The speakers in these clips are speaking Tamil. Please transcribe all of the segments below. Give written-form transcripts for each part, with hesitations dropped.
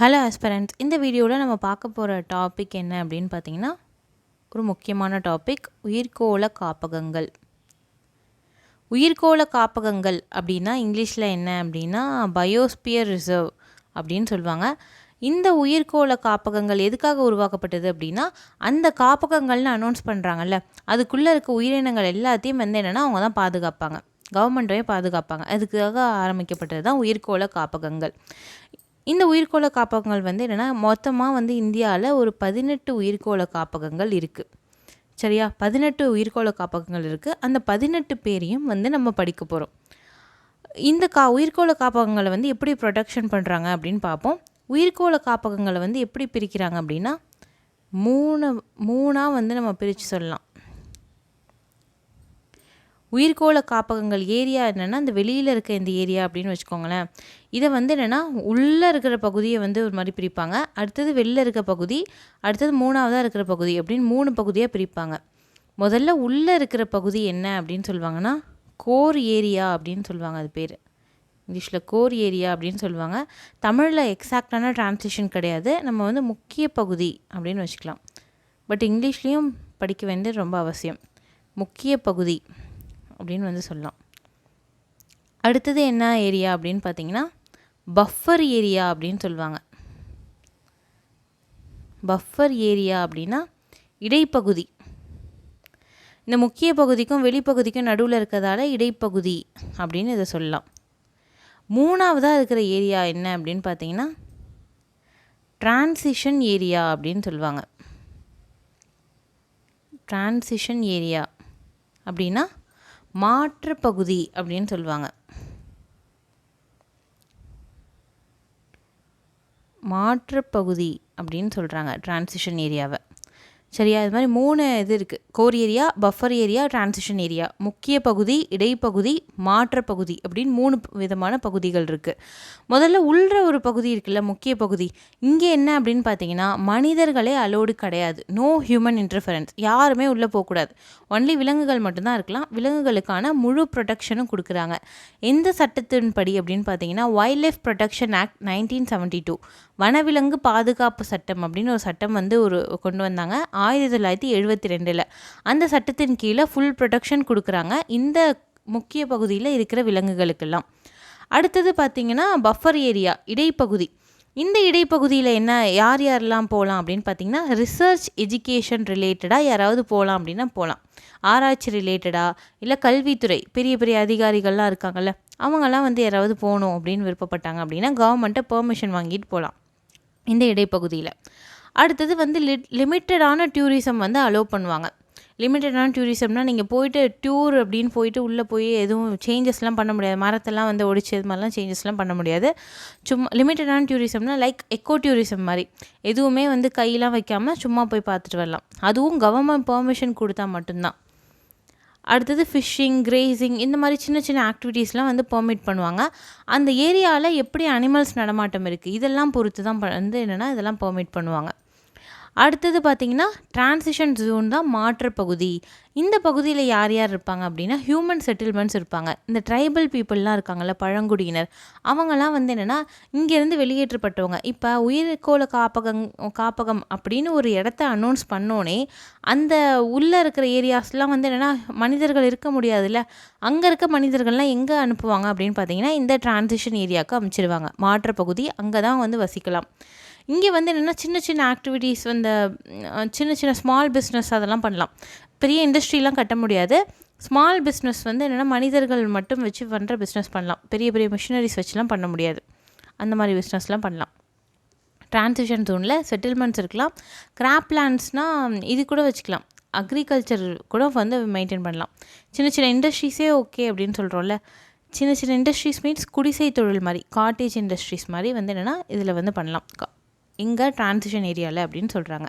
ஹலோ ஆஸ்பிரண்ட்ஸ், இந்த வீடியோவில் நம்ம பார்க்க போகிற டாபிக் என்ன அப்படின்னு பார்த்தீங்கன்னா, ஒரு முக்கியமான டாபிக் உயிர்க்கோள காப்பகங்கள். உயிர்க்கோள காப்பகங்கள் அப்படின்னா இங்கிலீஷில் என்ன அப்படின்னா பயோஸ்பியர் ரிசர்வ் அப்படின்னு சொல்லுவாங்க. இந்த உயிர்க்கோள காப்பகங்கள் எதுக்காக உருவாக்கப்பட்டது அப்படின்னா, அந்த காப்பகங்கள்னு அனௌன்ஸ் பண்ணுறாங்கல்ல, அதுக்குள்ளே இருக்க உயிரினங்கள் எல்லாத்தையும் என்னென்னா அவங்க தான் பாதுகாப்பாங்க, கவர்மெண்ட்டே பாதுகாப்பாங்க. அதுக்காக ஆரம்பிக்கப்பட்டது தான் உயிர்க்கோள காப்பகங்கள். இந்த உயிர்க்கோள காப்பகங்கள் என்னென்னா மொத்தமாக இந்தியாவில் ஒரு 18 உயிர்க்கோள காப்பகங்கள் இருக்குது. சரியா, 18 உயிர்க்கோள காப்பகங்கள் இருக்குது. அந்த 18 பேரையும் நம்ம படிக்க போகிறோம். இந்த உயிர்க்கோள காப்பகங்களை எப்படி ப்ரொடெக்ஷன் பண்ணுறாங்க அப்படின்னு பார்ப்போம். உயிர்க்கோள காப்பகங்களை எப்படி பிரிக்கிறாங்க அப்படின்னா மூணாக நம்ம பிரித்து சொல்லலாம். உயிர்க்கோள காப்பகங்கள் ஏரியா என்னென்னா அந்த வெளியில் இருக்க இந்த ஏரியா அப்படின்னு வச்சுக்கோங்களேன். இதை என்னென்னா உள்ளே இருக்கிற பகுதியை ஒரு மாதிரி பிரிப்பாங்க, அடுத்தது வெளில இருக்க பகுதி, அடுத்தது மூணாவதாக இருக்கிற பகுதி அப்படின்னு 3 பகுதியாக பிரிப்பாங்க. முதல்ல உள்ளே இருக்கிற பகுதி என்ன அப்படின்னு சொல்லுவாங்கன்னா கோர் ஏரியா அப்படின்னு சொல்லுவாங்க. அது பேர் இங்கிலீஷில் கோர் ஏரியா அப்படின்னு சொல்லுவாங்க. தமிழில் எக்ஸாக்டான டிரான்ஸ்லேஷன் கிடையாது, நம்ம முக்கிய பகுதி அப்படின்னு வச்சுக்கலாம். பட் இங்கிலீஷ்லேயும் படிக்க வேண்டியது ரொம்ப அவசியம். முக்கிய பகுதி அப்படின்னு சொல்லலாம். அடுத்தது என்ன ஏரியா அப்படின்னு பார்த்தீங்கன்னா பஃபர் ஏரியா அப்படின்னு சொல்லுவாங்க. பஃபர் ஏரியா அப்படின்னா இடைப்பகுதி. இந்த முக்கிய பகுதிக்கும் வெளிப்பகுதிக்கும் நடுவில் இருக்கிறதால இடைப்பகுதி அப்படின்னு இதை சொல்லலாம். மூணாவதாக இருக்கிற ஏரியா என்ன அப்படின்னு பார்த்தீங்கன்னா டிரான்சிஷன் ஏரியா அப்படின்னு சொல்லுவாங்க. டிரான்சிஷன் ஏரியா அப்படின்னா மாற்று பகுதி அப்படின்னு சொல்லுவாங்க. மாற்று பகுதி அப்படின்னு சொல்கிறாங்க டிரான்சிஷன் ஏரியாவை. சரியா, இது மாதிரி 3 இது இருக்குது. Core area, buffer area, transition area. முக்கிய பகுதி, இடைப்பகுதி, மாற்ற பகுதி அப்படின்னு 3 விதமான பகுதிகள் இருக்குது. முதல்ல உள்ள ஒரு பகுதி இருக்குல்ல, முக்கிய பகுதி. இங்கே என்ன அப்படின்னு பார்த்தீங்கன்னா மனிதர்களே அலோடு கிடையாது. No human interference. யாருமே உள்ளே போகக்கூடாது. ஒன்லி விலங்குகள் மட்டும்தான் இருக்கலாம். விலங்குகளுக்கான முழு ப்ரொடெக்ஷனும் கொடுக்குறாங்க. எந்த சட்டத்தின்படி அப்படின்னு பார்த்தீங்கன்னா வைல்ட் லைஃப் ப்ரொடெக்ஷன் ஆக்ட் 1972, வனவிலங்கு பாதுகாப்பு சட்டம் அப்படின்னு ஒரு சட்டம் கொண்டு வந்தாங்க 1972. அந்த சட்டத்தின் கீழே ஃபுல் ப்ரொடெக்ஷன் கொடுக்குறாங்க இந்த முக்கிய பகுதியில் இருக்கிற விலங்குகளுக்கெல்லாம். அடுத்தது பார்த்திங்கன்னா பஃபர் ஏரியா, இடைப்பகுதி. இந்த இடைப்பகுதியில் யார் யாரெல்லாம் போகலாம் அப்படின்னு பார்த்தீங்கன்னா ரிசர்ச் எஜுகேஷன் ரிலேட்டடாக யாராவது போகலாம் அப்படின்னா போகலாம். ஆராய்ச்சி ரிலேட்டடாக இல்லை கல்வித்துறை பெரிய பெரிய அதிகாரிகள்லாம் இருக்காங்கல்ல, அவங்கெல்லாம் யாராவது போகணும் அப்படின்னு விருப்பப்பட்டாங்க அப்படின்னா கவர்மெண்ட்டை பெர்மிஷன் வாங்கிட்டு போகலாம் இந்த இடைப்பகுதியில். அடுத்தது லிமிட்டடான டூரிசம் அலோவ் பண்ணுவாங்க. லிமிட்டடான டூரிசம்னால் நீங்கள் போயிட்டு டூர் அப்படின்னு போயிட்டு உள்ளே போய் எதுவும் சேஞ்சஸ்லாம் பண்ண முடியாது. மரத்தெல்லாம் ஒடிச்சு இது மாதிரிலாம் சேஞ்சஸ்லாம் பண்ண முடியாது. சும்மா லிமிட்டடான டூரிசம்னால் லைக் எக்கோ டூரிசம் மாதிரி எதுவுமே கையெல்லாம் வைக்காமல் சும்மா போய் பார்த்துட்டு வரலாம். அதுவும் கவர்மெண்ட் பெர்மிஷன் கொடுத்தா மட்டும்தான். அடுத்தது ஃபிஷ்ஷிங், கிரேசிங் இந்த மாதிரி சின்ன சின்ன ஆக்டிவிட்டீஸ்லாம் பெர்மிட் பண்ணுவாங்க. அந்த ஏரியாவில் எப்படி அனிமல்ஸ் நடமாட்டம் இருக்குது இதெல்லாம் பொறுத்து தான் என்னென்னா இதெல்லாம் பெர்மிட் பண்ணுவாங்க. அடுத்தது பார்த்திங்கன்னா டிரான்சிஷன் ஜோன் தான் மாற்று பகுதி. இந்த பகுதியில் யார் யார் இருப்பாங்க அப்படின்னா ஹியூமன் செட்டில்மெண்ட்ஸ் இருப்பாங்க. இந்த ட்ரைபல் பீப்புளெலாம் இருக்காங்கள்ல, பழங்குடியினர், அவங்கெல்லாம் என்னென்னா இங்கேருந்து வெளியேற்றப்பட்டவங்க. இப்போ உயிர்க்கோள காப்பகம் அப்படின்னு ஒரு இடத்த அனௌன்ஸ் பண்ணோன்னே அந்த உள்ளே இருக்கிற ஏரியாஸ்லாம் என்னென்னா மனிதர்கள் இருக்க முடியாதுல்ல, அங்கே இருக்க மனிதர்கள்லாம் எங்கே அனுப்புவாங்க அப்படின்னு பார்த்தீங்கன்னா இந்த டிரான்சிஷன் ஏரியாவுக்கு அமைச்சிடுவாங்க. மாற்று பகுதி அங்கே தான் வசிக்கலாம். இங்கே என்னென்னா சின்ன சின்ன ஆக்டிவிட்டீஸ் சின்ன சின்ன ஸ்மால் பிஸ்னஸ் அதெல்லாம் பண்ணலாம். பெரிய இண்டஸ்ட்ரிலாம் கட்ட முடியாது. ஸ்மால் பிஸ்னஸ் என்னென்னா மனிதர்கள் மட்டும் வச்சு பண்ணுற பிஸ்னஸ் பண்ணலாம். பெரிய பெரிய மிஷினரிஸ் வச்சுலாம் பண்ண முடியாது. அந்த மாதிரி பிஸ்னஸ்லாம் பண்ணலாம். டிரான்சிஷன் ஜோனில் செட்டில்மெண்ட்ஸ் இருக்கலாம். கிராப் லேண்ட்ஸ்னால் இது கூட வச்சுக்கலாம். அக்ரிகல்ச்சர் கூட மெயின்டைன் பண்ணலாம். சின்ன சின்ன இண்டஸ்ட்ரீஸே ஓகே அப்படின்னு சொல்கிறோம்ல, சின்ன சின்ன இண்டஸ்ட்ரீஸ் மீன்ஸ் குடிசை தொழில் மாதிரி, காட்டேஜ் இண்டஸ்ட்ரீஸ் மாதிரி என்னென்னா இதில் பண்ணலாம் இங்கே டிரான்சிஷன் ஏரியாவில் அப்படின்னு சொல்கிறாங்க.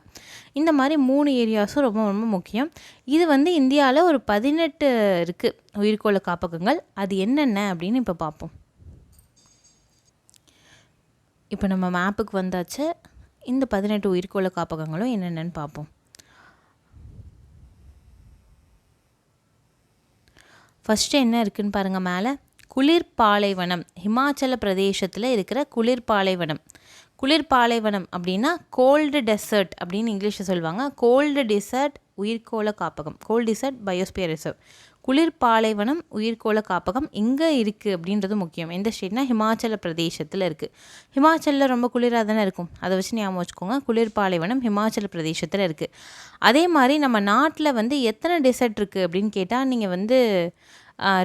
இந்த மாதிரி 3 ஏரியாஸும் ரொம்ப ரொம்ப முக்கியம். இது இந்தியாவில் ஒரு 18 இருக்குது உயிர்க்கோள காப்பகங்கள். அது என்னென்ன அப்படின்னு இப்போ பார்ப்போம். இப்போ நம்ம மேப்புக்கு வந்தாச்சு. இந்த 18 உயிர்க்கோள காப்பகங்களும் என்னென்னு பார்ப்போம். ஃபஸ்ட்டு என்ன இருக்குதுன்னு பாருங்கள். மேலே குளிர் பாலைவனம், ஹிமாச்சல பிரதேசத்தில் இருக்கிற குளிர் பாலைவனம். குளிர் பாலைவனம் அப்படின்னா கோல்டு டெசர்ட் அப்படின்னு இங்கிலீஷில் சொல்லுவாங்க. கோல்டு டெசர்ட் உயிர்கோள காப்பகம், கோல்டு டெசர்ட் பயோஸ்பியர் ரிசர்வ். குளிர் பாலைவனம் உயிர்கோள காப்பகம் எங்கே இருக்குது அப்படின்றது முக்கியம். எந்த ஸ்டேட்னா ஹிமாச்சல பிரதேசத்தில் இருக்குது. ஹிமாச்சலில் ரொம்ப குளிராக தானே இருக்கும், அதை வச்சு ஞாபகம் வச்சுக்கோங்க. குளிர் பாலைவனம் ஹிமாச்சல பிரதேசத்தில் இருக்குது. அதே மாதிரி நம்ம நாட்டில் வந்து எத்தனை டெசர்ட் இருக்குது அப்படின்னு கேட்டால் நீங்கள் வந்து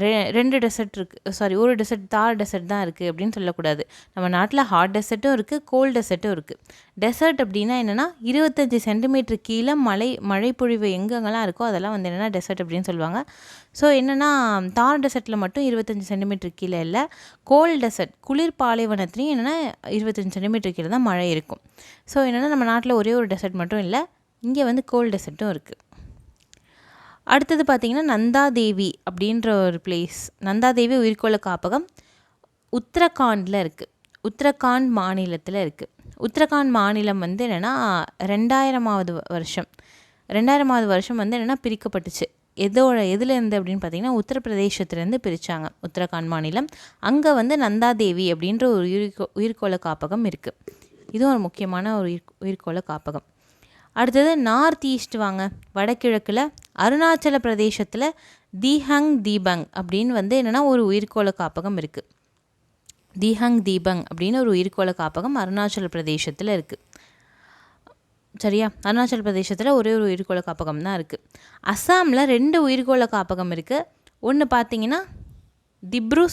2 டெசர்ட் இருக்குது, சாரி ஒரு டெசர்ட், தார் டெசர்ட் தான் இருக்குது அப்படின்னு சொல்லக்கூடாது. நம்ம நாட்டில் ஹாட் டெசர்ட்டும் இருக்குது, கோல்ட் டெசர்ட்டும் இருக்குது. டெசர்ட் அப்படின்னா என்னென்னா 25 சென்டிமீட்டர் கீழே மழைப்பொழிவு எங்கெங்கெல்லாம் இருக்கோ அதெல்லாம் வந்து என்னென்னா டெசர்ட் அப்படின்னு சொல்லுவாங்க. ஸோ என்னென்னா தார் டெசர்ட்டில் மட்டும் 25 சென்டிமீட்டர் கீழே இல்லை, கோல்ட் டெசர்ட் குளிர் பாலைவனத்துலேயும் என்னென்னா 25 சென்டிமீட்டர் கீழே தான் மழை இருக்கும். ஸோ என்னென்னா நம்ம நாட்டில் ஒரே ஒரு டெசர்ட் மட்டும் இல்லை, இங்கே வந்து கோல்ட் டெசர்ட்டும் இருக்குது. அடுத்தது பார்த்திங்கன்னா நந்தாதேவி அப்படின்ற ஒரு பிளேஸ். நந்தாதேவி உயிர்கோள காப்பகம் உத்தரகாண்டில் இருக்குது, உத்தரகாண்ட் மாநிலத்தில் இருக்குது. உத்தரகாண்ட் மாநிலம் வந்து என்னென்னா 2000வது வருஷம் வந்து என்னென்னா பிரிக்கப்பட்டுச்சு. எதுலேருந்து அப்படின்னு பார்த்திங்கன்னா உத்தரப்பிரதேசத்துலேருந்து பிரித்தாங்க உத்தரகாண்ட் மாநிலம். அங்கே வந்து நந்தாதேவி அப்படின்ற ஒரு உயிர்கோள காப்பகம் இருக்குது. இதுவும் ஒரு முக்கியமான ஒரு உயிர்கோள காப்பகம். அடுத்தது நார்த் ஈஸ்ட் வாங்க, வடகிழக்கில் அருணாச்சல பிரதேசத்தில் தீஹங் தீபங் அப்படின்னு வந்து என்னென்னா ஒரு உயிர்கோள காப்பகம் இருக்குது. தீஹங் தீபங் அப்படின்னு ஒரு உயிர்கோள காப்பகம் அருணாச்சல பிரதேசத்தில் இருக்குது. சரியா, அருணாச்சல பிரதேசத்தில் ஒரே ஒரு உயிர்கோள காப்பகம் தான் இருக்குது. அஸ்ஸாமில் 2 உயிர்கோள காப்பகம் இருக்குது. ஒன்று பார்த்திங்கன்னா திப்ரு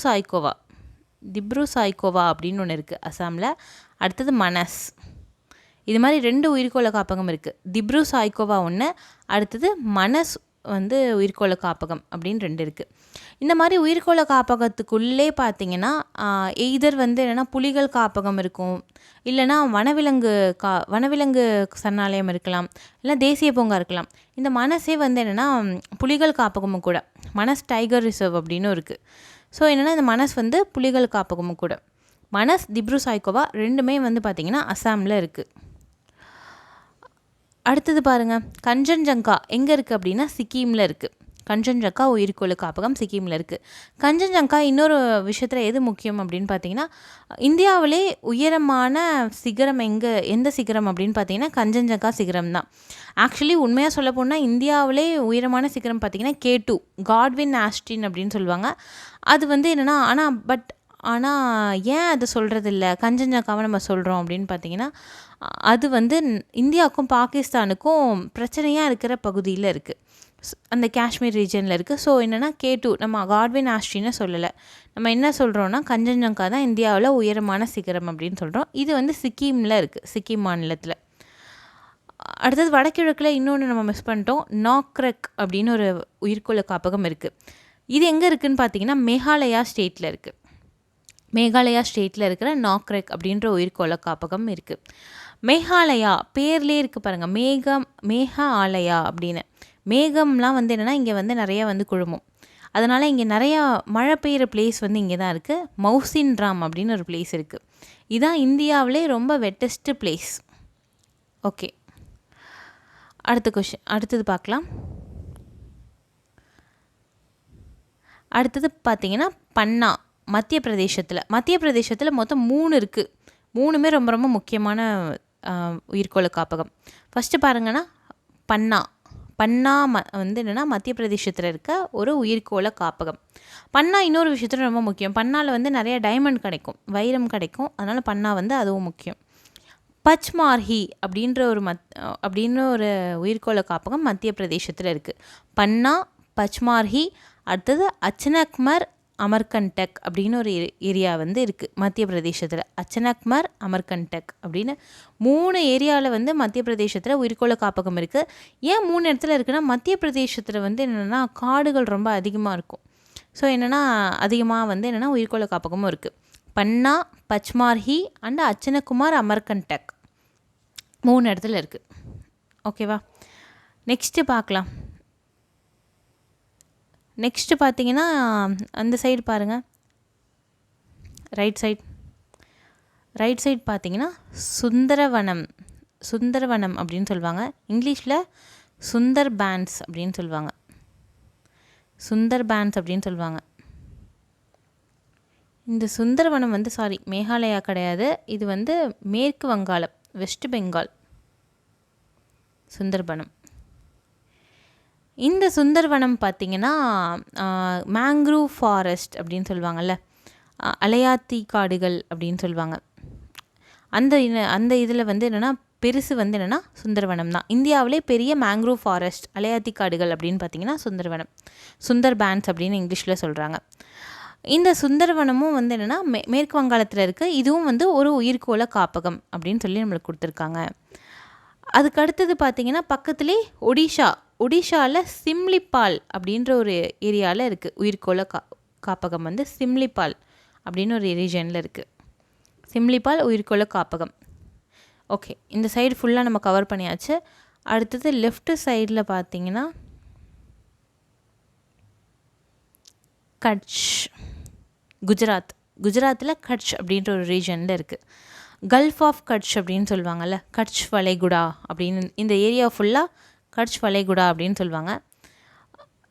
சாய்கோவா அப்படின்னு ஒன்று இருக்குது அஸ்ஸாமில். அடுத்தது மனஸ். இது மாதிரி 2 உயிர்கோள காப்பகம் இருக்குது. திப்ரு சாய்கோவா ஒன்று, அடுத்தது மனஸ் வந்து உயிர்கோள காப்பகம் அப்படின்னு 2 இருக்குது. இந்த மாதிரி உயிர்கோள காப்பகத்துக்குள்ளே பார்த்திங்கன்னா எய்தர் வந்து என்னென்னா புலிகள் காப்பகம் இருக்கும், இல்லைனா வனவிலங்கு சரணாலயம் இருக்கலாம், இல்லை தேசிய பூங்கா இருக்கலாம். இந்த மனசே வந்து என்னென்னா புலிகள் காப்பகமும் கூட, மனஸ் டைகர் ரிசர்வ் அப்படின்னு இருக்குது. ஸோ என்னென்னா இந்த மனஸ் வந்து புலிகள் காப்பகமும் கூட. மனஸ், திப்ரு சாய்கோவா 2மே வந்து பார்த்திங்கன்னா அஸ்ஸாமில் இருக்குது. அடுத்தது பாருங்கள், கஞ்சன்ஜங்கா எங்கே இருக்குது அப்படின்னா சிக்கிமில் இருக்குது. கஞ்சன்ஜங்கா உயிர்கோள காப்பகம் சிக்கிமில் இருக்குது. கஞ்சன்ஜங்கா இன்னொரு விஷயத்தில் எது முக்கியம் அப்படின்னு பார்த்தீங்கன்னா, இந்தியாவிலே உயரமான சிகரம் எந்த சிகரம் அப்படின்னு பார்த்தீங்கன்னா கஞ்சன்ஜங்கா சிகரம் தான். ஆக்சுவலி உண்மையாக சொல்ல போனால் இந்தியாவிலே உயரமான சிகரம் பார்த்திங்கன்னா K2 காட்வின் ஆஸ்டின் அப்படின்னு சொல்லுவாங்க. அது வந்து என்னென்னா ஆனால் ஏன் அதை சொல்கிறதில்ல, கஞ்சன்ஜங்காவை நம்ம சொல்கிறோம் அப்படின்னு பார்த்தீங்கன்னா, அது வந்து இந்தியாவுக்கும் பாகிஸ்தானுக்கும் பிரச்சனையாக இருக்கிற பகுதியில் இருக்குது, அந்த காஷ்மீர் ரீஜனில் இருக்குது. ஸோ என்னென்னா K2 நம்ம காட்வின் ஆஸ்டின்னு சொல்லலை, நம்ம என்ன சொல்கிறோன்னா கஞ்சன்ஜங்கா தான் இந்தியாவில் உயரமான சிகரம் அப்படின்னு சொல்கிறோம். இது வந்து சிக்கிமில் இருக்குது, சிக்கிம் மாநிலத்தில். அடுத்தது வடகிழக்கில் இன்னொன்று நம்ம மிஸ் பண்ணிட்டோம், நாக்ரெக் அப்படின்னு ஒரு உயிர்கோள காப்பகம் இருக்குது. இது எங்கே இருக்குதுன்னு பார்த்தீங்கன்னா மேகாலயா ஸ்டேட்டில் இருக்கிற நாக்ரெக் அப்படின்ற உயிர்கோள காப்பகம் இருக்குது. மேகாலயா பேர்லேயே இருக்குது பாருங்கள், மேக ஆலயா அப்படின்னு. மேகம்லாம் வந்து என்னென்னா இங்கே வந்து நிறையா வந்து குழுமும், அதனால் இங்கே நிறையா மழை பெய்கிற பிளேஸ் வந்து இங்கே தான் இருக்குது. மௌசின்ராம் அப்படின்னு ஒரு பிளேஸ் இருக்குது. இதுதான் இந்தியாவிலே ரொம்ப வெட்டஸ்ட்டு பிளேஸ். ஓகே, அடுத்தது பார்க்கலாம். அடுத்தது பார்த்திங்கன்னா பன்னா மத்திய பிரதேசத்தில் மொத்தம் 3 இருக்குது. 3மே ரொம்ப ரொம்ப முக்கியமான உயிர்கோள காப்பகம். ஃபஸ்ட்டு பாருங்கன்னா பன்னா வந்து என்னென்னா மத்திய பிரதேசத்தில் இருக்க ஒரு உயிர்கோள காப்பகம். பன்னா இன்னொரு விஷயத்தில் ரொம்ப முக்கியம், பன்னாவில் வந்து நிறைய டைமண்ட் கிடைக்கும், வைரம் கிடைக்கும், அதனால் பன்னா வந்து அதுவும் முக்கியம். பச்மார்ஹி அப்படின்ற ஒரு உயிர்கோள காப்பகம் மத்திய பிரதேசத்தில் இருக்குது. பன்னா, பச்மார்ஹி, அடுத்தது அச்சனக்மர் அமர்கண்டக் அப்படின்னு ஒரு ஏரியா வந்து இருக்குது மத்திய பிரதேசத்தில். அச்சனக்மர் அமர்கண்டக் அப்படின்னு 3 ஏரியாவில் வந்து மத்திய பிரதேசத்தில் உயிர்கோள காப்பகம் இருக்குது. ஏன் 3 இடத்துல இருக்குன்னா, மத்திய பிரதேசத்தில் வந்து என்னென்னா காடுகள் ரொம்ப அதிகமாக இருக்கும். ஸோ என்னென்னா அதிகமாக வந்து என்னென்னா உயிர்கோள காப்பகமும் இருக்குது. பன்னா, பச்மார்ஹி அண்ட் அச்சனகுமார் அமர்கண்டக் 3 இடத்துல இருக்குது. ஓகேவா, நெக்ஸ்ட்டு பார்க்கலாம். நெக்ஸ்ட்டு பார்த்தீங்கன்னா அந்த சைடு பாருங்கள், ரைட் சைடு பார்த்தீங்கன்னா சுந்தரவனம் அப்படின்னு சொல்லுவாங்க. இங்கிலீஷில் சுந்தர்பான்ஸ் அப்படின்னு சொல்லுவாங்க. இந்த சுந்தரவனம் வந்து மேகாலயா கிடையாது, இது வந்து மேற்கு வங்காளம், வெஸ்ட் பெங்கால் சுந்தர்பனம். இந்த சுந்தர்வனம் பார்த்திங்கன்னா மேங்க்ரூவ் ஃபாரஸ்ட் அப்படின்னு சொல்லுவாங்கள்ல, அலையாத்தி காடுகள் அப்படின்னு சொல்லுவாங்க. அந்த இதில் வந்து என்னென்னா பெருசு வந்து என்னென்னா சுந்தர்வனம் தான். இந்தியாவிலே பெரிய மேங்க்ரூவ் ஃபாரஸ்ட் அலையாத்தி காடுகள் அப்படின்னு பார்த்திங்கன்னா சுந்தர்வனம், சுந்தர் பேன்ஸ் அப்படின்னு இங்கிலீஷில் சொல்கிறாங்க. இந்த சுந்தரவனமும் வந்து என்னென்னா மேற்கு வங்காளத்தில் இருக்குது. இதுவும் வந்து ஒரு உயிர்கோள காப்பகம் அப்படின்னு சொல்லி நம்மளுக்கு கொடுத்துருக்காங்க. அதுக்கு அடுத்தது பார்த்திங்கன்னா பக்கத்துலேயே ஒடிஷாவில் சிம்லிபால் அப்படின்ற ஒரு ஏரியாவில் இருக்குது உயிர்கோள காப்பகம் வந்து சிம்லிபால் அப்படின்னு ஒரு ரீஜனில் இருக்குது. சிம்லிபால் உயிர்கோள காப்பகம். ஓகே, இந்த சைடு ஃபுல்லாக நம்ம கவர் பண்ணியாச்சு. அடுத்தது லெஃப்ட் சைடில் பார்த்திங்கன்னா கட்ச், குஜராத்தில் கட்ச் அப்படின்ற ஒரு ரீஜனில் இருக்குது. கல்ஃப் ஆஃப் கட்ச் அப்படின்னு சொல்லுவாங்கள்ல, கட்ச் வளைகுடா அப்படின்னு இந்த ஏரியா ஃபுல்லாக கட்ச் வளைகுடா அப்படின்னு சொல்லுவாங்க.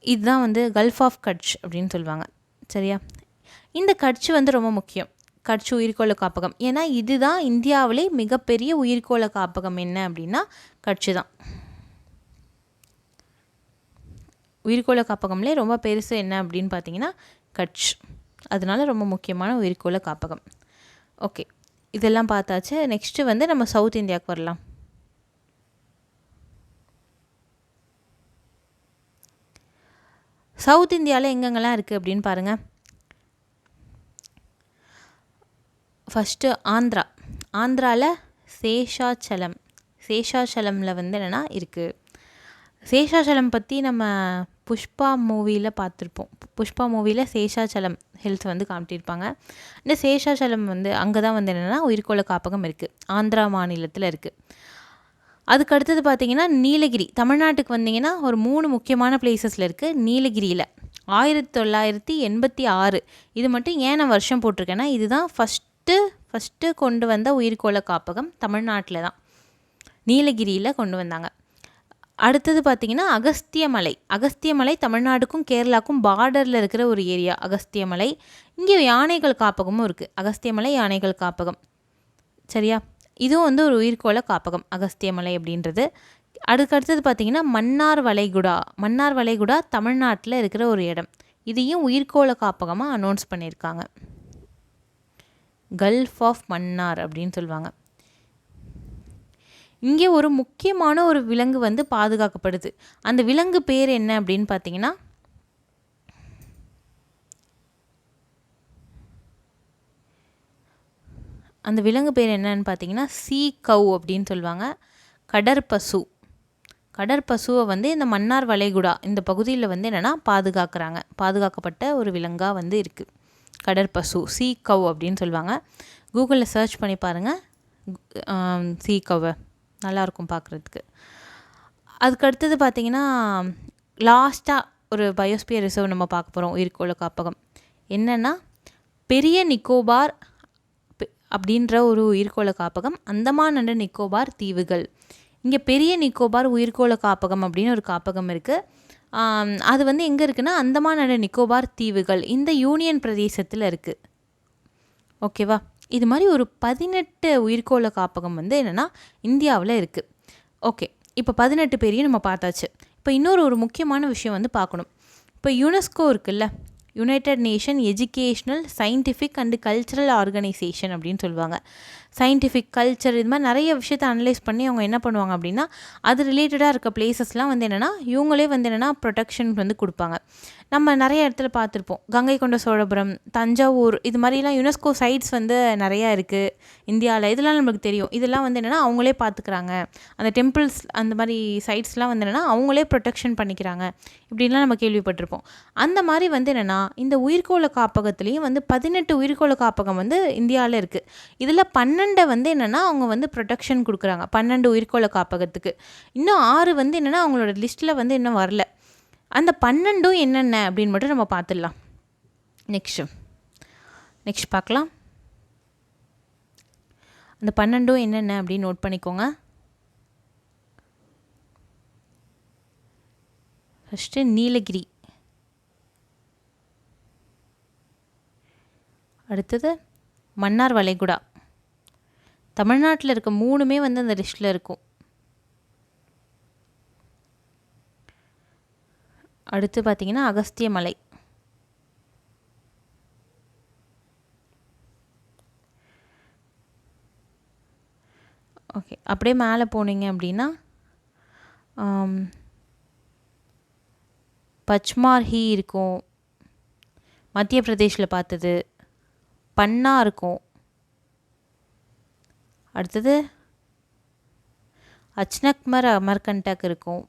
இதுதான் வந்து கல்ஃப் ஆஃப் கட்ச் அப்படின்னு சொல்லுவாங்க. சரியா? இந்த கட்ச் வந்து ரொம்ப முக்கியம், கட்ச் உயிர்கோள காப்பகம். ஏன்னா இதுதான் இந்தியாவிலே மிகப்பெரிய உயிர்கோள காப்பகம். என்ன அப்படின்னா கட்ச் தான் உயிர்கோள காப்பகம்லே ரொம்ப பெருசு. என்ன அப்படின்னு பார்த்தீங்கன்னா கட்ச். அதனால ரொம்ப முக்கியமான உயிர்கோள காப்பகம். ஓகே, இதெல்லாம் பார்த்தாச்சு. நெக்ஸ்ட்டு வந்து நம்ம சவுத் இந்தியாவுக்கு வரலாம். சவுத் இந்தியாவில் எங்கெங்கெல்லாம் இருக்குது அப்படின்னு பாருங்கள். ஃபஸ்ட்டு ஆந்திராவில் சேஷாச்சலமில் வந்து என்னென்னா இருக்குது. சேஷாச்சலம் பற்றி நம்ம புஷ்பா மூவியில் பார்த்துருப்போம். புஷ்பா மூவியில் சேஷாச்சலம் ஹில்ஸ் வந்து காமிட்டிருப்பாங்க. இந்த சேஷாச்சலம் வந்து அங்கே தான் வந்து என்னென்னா உயிர்கோள காப்பகம் இருக்குது, ஆந்திரா மாநிலத்தில் இருக்குது. அதுக்கு அடுத்தது பார்த்திங்கன்னா நீலகிரி. தமிழ்நாட்டுக்கு வந்திங்கன்னா ஒரு 3 முக்கியமான பிளேசஸில் இருக்குது. நீலகிரியில் 1986 இது மட்டும் ஏன் நான் வருஷம் போட்டிருக்கேன்னா இதுதான் ஃபஸ்ட்டு கொண்டு வந்த உயிர்கோள காப்பகம் தமிழ்நாட்டில் தான், நீலகிரியில் கொண்டு வந்தாங்க. அடுத்தது பார்த்திங்கன்னா அகஸ்தியமலை தமிழ்நாடுக்கும் கேரளாவுக்கும் பார்டரில் இருக்கிற ஒரு ஏரியா அகஸ்தியமலை. இங்கே யானைகள் காப்பகமும் இருக்குது, அகஸ்தியமலை யானைகள் காப்பகம். சரியா? இதுவும் வந்து ஒரு உயிர்கோள காப்பகம் அகஸ்தியமலை அப்படின்றது. அதுக்கடுத்தது பார்த்திங்கன்னா மன்னார் வளைகுடா தமிழ்நாட்டில் இருக்கிற ஒரு இடம். இதையும் உயிர்கோள காப்பகமாக அனௌன்ஸ் பண்ணியிருக்காங்க. கல்ஃப் ஆஃப் மன்னார் அப்படின்னு சொல்லுவாங்க. இங்கே ஒரு முக்கியமான ஒரு விலங்கு வந்து பாதுகாக்கப்படுது. அந்த விலங்கு பேர் என்ன அப்படின்னு பார்த்தீங்கன்னா அந்த விலங்கு பேர் என்னன்னு பார்த்தீங்கன்னா சீ கவ் அப்படின்னு சொல்லுவாங்க. கடற்பசுவை வந்து இந்த மன்னார் வளைகுடா இந்த பகுதியில் வந்து என்னென்னா பாதுகாக்கப்பட்ட ஒரு விலங்காக வந்து இருக்குது கடற்பசு, சீ கவ் அப்படின்னு சொல்லுவாங்க. கூகுளில் சர்ச் பண்ணி பாருங்கள் சீ கவ்வை, நல்லாயிருக்கும் பார்க்குறதுக்கு. அதுக்கு அடுத்தது பார்த்திங்கன்னா லாஸ்ட்டாக ஒரு பயோஸ்பியர் ரிசர்வ் நம்ம பார்க்க போகிறோம், உயிர்கோள காப்பகம். என்னென்னா பெரிய நிக்கோபார் அப்படின்ற ஒரு உயிர்கோள காப்பகம், அந்தமான் அண்ட் நிக்கோபார் தீவுகள். இங்கே பெரிய நிக்கோபார் உயிர்கோள காப்பகம் அப்படின்னு ஒரு காப்பகம் இருக்குது. அது வந்து எங்கே இருக்குன்னா அந்தமான் அண்ட் நிக்கோபார் தீவுகள் இந்த யூனியன் பிரதேசத்தில் இருக்குது. ஓகேவா? இது மாதிரி ஒரு 18 உயிர்கோள காப்பகம் வந்து என்னென்னா இந்தியாவில் இருக்குது. ஓகே, இப்போ 18 பேரையும் நம்ம பார்த்தாச்சு. இப்போ இன்னொரு முக்கியமான விஷயம் வந்து பார்க்கணும். இப்போ யுனெஸ்கோ இருக்குல்ல, United nation educational scientific and cultural organisation அப்படின்னு சொல்லுவாங்க. சயின்டிஃபிக் கல்ச்சர் இது மாதிரி நிறைய விஷயத்தை அனலைஸ் பண்ணி அவங்க என்ன பண்ணுவாங்க அப்படின்னா அது ரிலேட்டடாக இருக்க பிளேசஸ்லாம் வந்து என்னென்னா இவங்களே வந்து என்னென்னா ப்ரொடெக்ஷன் வந்து கொடுப்பாங்க. நம்ம நிறைய இடத்துல பார்த்துருப்போம், கங்கை கொண்ட சோழபுரம், தஞ்சாவூர், இது மாதிரிலாம் யுனெஸ்கோ சைட்ஸ் வந்து நிறையா இருக்குது இந்தியாவில். இதெல்லாம் நம்மளுக்கு தெரியும். இதெல்லாம் வந்து என்னென்னா அவங்களே பார்த்துக்கிறாங்க. அந்த டெம்பிள்ஸ் அந்த மாதிரி சைட்ஸ்லாம் வந்து என்னென்னா அவங்களே ப்ரொடெக்ஷன் பண்ணிக்கிறாங்க இப்படின்லாம் நம்ம கேள்விப்பட்டிருப்போம். அந்த மாதிரி வந்து என்னென்னா இந்த உயிர்கோள காப்பகத்துலேயும் வந்து 18 உயிர்கோள காப்பகம் வந்து இந்தியாவில் இருக்குது. இதில் 12 வந்து என்னென்னா அவங்க வந்து ப்ரொடெக்ஷன் கொடுக்குறாங்க 12 உயிர்கோள காப்பகத்துக்கு. இன்னும் 6 வந்து என்னென்னா அவங்களோட லிஸ்ட்டில் வந்து இன்னும் வரல. அந்த 12 என்னென்ன அப்படின்னு மட்டும் நம்ம பார்த்துடலாம். நெக்ஸ்ட் பார்க்கலாம். அந்த 12 என்னென்ன அப்படின்னு நோட் பண்ணிக்கோங்க. ஃபஸ்ட்டு நீலகிரி, அடுத்தது மன்னார் வளைகுடா. தமிழ்நாட்டில் இருக்க 3மே வந்து அந்த லிஸ்ட்டில் இருக்கும். அடுத்து பார்த்திங்கன்னா அகஸ்திய மலை. ஓகே, அப்படியே மேலே போனீங்க அப்படின்னா பச்மார்ஹி இருக்கும், மத்திய பிரதேஷில் பார்த்தது. பன்னா இருக்கும். அடுத்தது அச்னக்மர் அமர்கண்டக் இருக்கும்.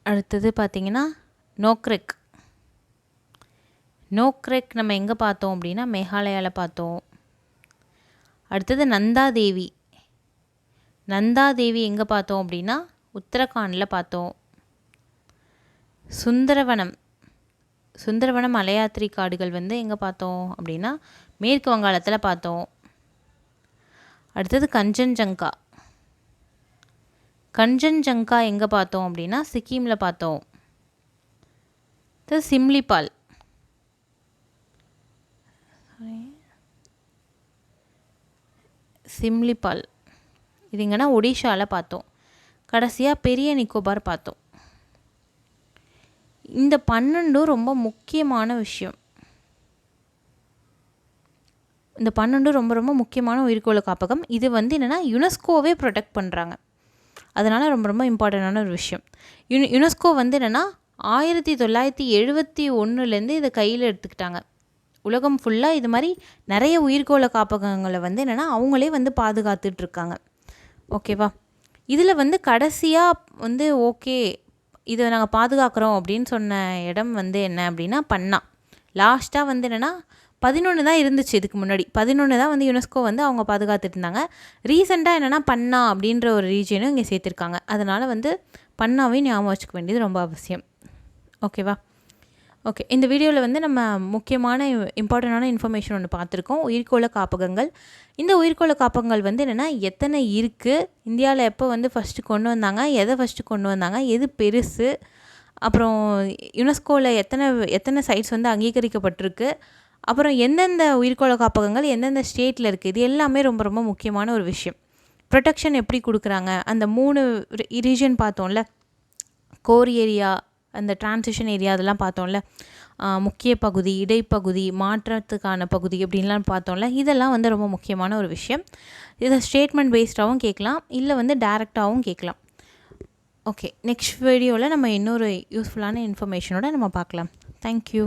அடுத்தது பார்த்திங்கன்னா நோக்ரெக். நோக்ரெக் நம்ம எங்கே பார்த்தோம் அப்படின்னா மேகாலயாவில் பார்த்தோம். அடுத்தது நந்தாதேவி. நந்தாதேவி எங்கே பார்த்தோம் அப்படின்னா உத்தரகாண்டில் பார்த்தோம். சுந்தரவனம். சுந்தரவனம் மலையாத்திரி காடுகள் வந்து எங்கே பார்த்தோம் அப்படின்னா மேற்கு வங்காளத்தில் பார்த்தோம். அடுத்தது கஞ்சன்ஜங்கா. கஞ்சன்ஜங்கா எங்கே பார்த்தோம் அப்படின்னா சிக்கிமில் பார்த்தோம். அடுத்தது சிம்லிபால். சிம்லிபால் இது எங்கன்னா ஒடிஷாவில் பார்த்தோம். கடைசியாக பெரிய நிக்கோபார் பார்த்தோம். இந்த 12 ரொம்ப முக்கியமான விஷயம். இந்த 12 ரொம்ப ரொம்ப முக்கியமான உயிர்கோள காப்பகம். இது வந்து என்னென்னா யுனெஸ்கோவே ப்ரொடெக்ட் பண்ணுறாங்க. அதனால் ரொம்ப ரொம்ப இம்பார்ட்டண்டான ஒரு விஷயம். யுனெஸ்கோ வந்து என்னென்னா 1971 இதை கையில் எடுத்துக்கிட்டாங்க. உலகம் ஃபுல்லாக இது மாதிரி நிறைய உயிர்கோள காப்பகங்களை வந்து என்னென்னா அவங்களே வந்து பாதுகாத்துட்ருக்காங்க. ஓகேவா? இதில் வந்து கடைசியாக வந்து ஓகே இதை நாங்கள் பாதுகாக்கிறோம் அப்படின்னு சொன்ன இடம் வந்து என்ன அப்படின்னா பன்னா. லாஸ்ட்டாக வந்து என்னென்னா 11 தான் இருந்துச்சு. இதுக்கு முன்னாடி 11 தான் வந்து யுனெஸ்கோ வந்து அவங்க பாதுகாத்துட்டு இருந்தாங்க. ரீசெண்டாக என்னென்னா பன்னா அப்படின்ற ஒரு ரீஜனும் இங்கே சேர்த்துருக்காங்க. அதனால் வந்து பன்னாவையும் ஞாபகம் வச்சுக்க வேண்டியது ரொம்ப அவசியம். ஓகேவா? ஓகே, இந்த வீடியோவில் வந்து நம்ம முக்கியமான இம்பார்ட்டண்டான இன்ஃபர்மேஷன் ஒன்று பார்த்துருக்கோம். உயிர்கோள காப்பகங்கள். இந்த உயிர்கோள காப்பகங்கள் வந்து என்னென்னா எத்தனை இருக்குது, இந்தியாவில் எப்போ வந்து ஃபஸ்ட்டு கொண்டு வந்தாங்க, எதை ஃபஸ்ட்டு கொண்டு வந்தாங்க, எது பெருசு, அப்புறம் யுனெஸ்கோவில் எத்தனை சைட்ஸ் வந்து அங்கீகரிக்கப்பட்டிருக்கு, அப்புறம் எந்தெந்த உயிர்கோள காப்பகங்கள் எந்தெந்த ஸ்டேட்டில் இருக்குது, இது எல்லாமே ரொம்ப ரொம்ப முக்கியமான ஒரு விஷயம். ப்ரொடெக்ஷன் எப்படி கொடுக்குறாங்க, அந்த 3 ரீஜன் பார்த்தோம்ல, கோர் ஏரியா, அந்த டிரான்சிஷன் ஏரியா, அதெல்லாம் பார்த்தோம்ல, முக்கிய பகுதி, இடைப்பகுதி, மாற்றத்துக்கான பகுதி அப்படின்லாம் பார்த்தோம்ல, இதெல்லாம் வந்து ரொம்ப முக்கியமான ஒரு விஷயம். இதை ஸ்டேட்மெண்ட் பேஸ்டாகவும் கேட்கலாம், இல்லை வந்து டைரெக்டாகவும் கேட்கலாம். ஓகே, நெக்ஸ்ட் வீடியோவில் நம்ம இன்னொரு யூஸ்ஃபுல்லான இன்ஃபர்மேஷனோட நம்ம பார்க்கலாம். தேங்க்யூ.